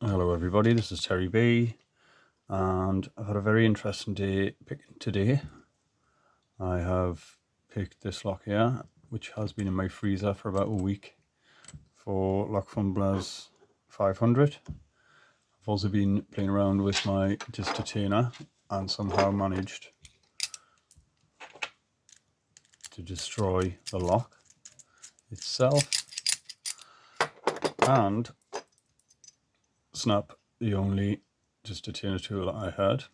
Hello everybody, this is Terry B, and I've had a very interesting day picking today. I have picked this lock here, which has been in my freezer for about a week, for Lock Fumbler's 500. I've also been playing around with my disc detainer and somehow managed to destroy the lock itself and snap the only disc detainer tool that I had,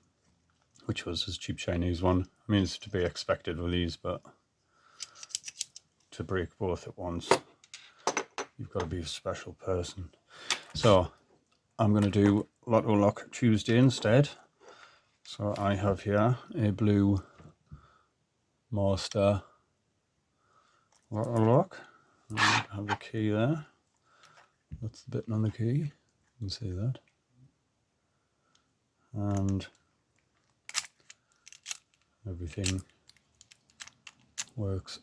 which was this cheap Chinese one. I mean, it's to be expected with these, but to break both at once, you've got to be a special person. So I'm going to do Lotto Lock Tuesday instead. So I have here a blue Master Lotto Lock. I have the key there. That's the button on the key. You can see that. And everything works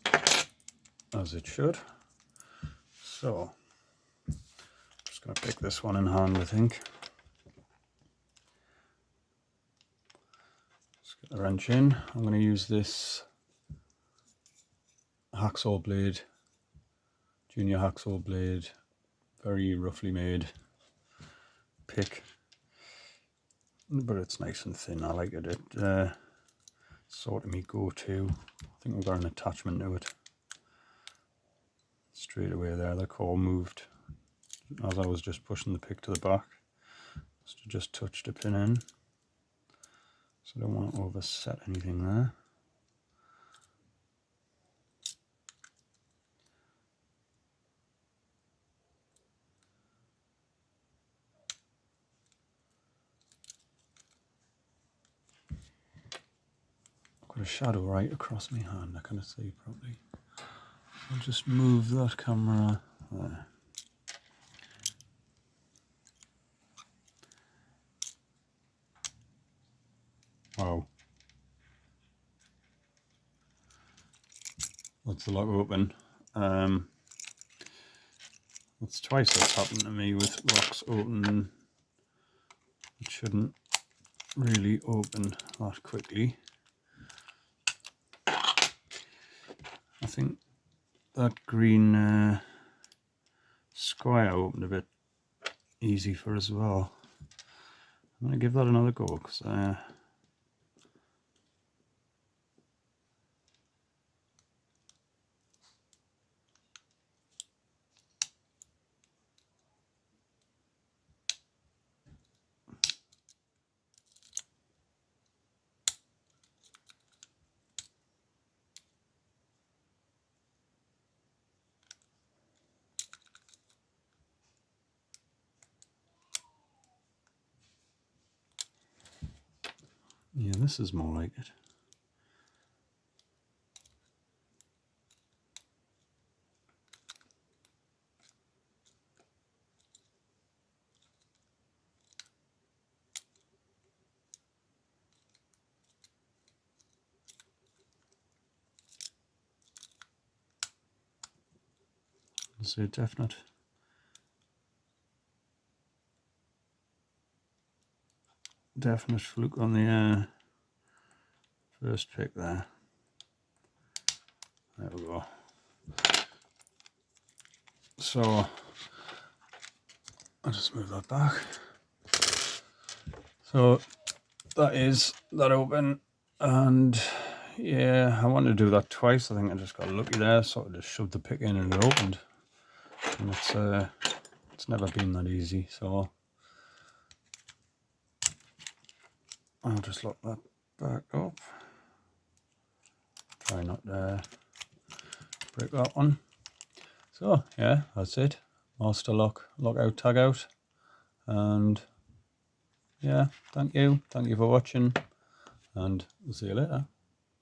as it should. So I'm just going to pick this one in hand, I think. Let's get the wrench in. I'm going to use this hacksaw blade, junior hacksaw blade, very roughly made pick, but it's nice and thin. I like it. It sort of me go-to. I think we've got an attachment to it. Straight away there, the core moved as I was just pushing the pick to the back, to just touch the pin in. So I don't want to overset anything there. I've got a shadow right across my hand, I can't see properly. I'll just move that camera there. Wow. That's the lock open. That's twice that's happened to me with locks opening. It shouldn't really open that quickly. I think that green square opened a bit easy for as well. I'm going to give that another go because yeah, this is more like it. It's a definite fluke on the first pick there. There we go. So I'll just move that back. So that is that open, and yeah, I wanted to do that twice. I think I just got lucky there, sort of just shoved the pick in and it opened. And it's never been that easy, so I'll just lock that back up. Try not to break that one. So yeah, that's it. Master lock, lock out, tag out, and yeah, thank you for watching, and we'll see you later.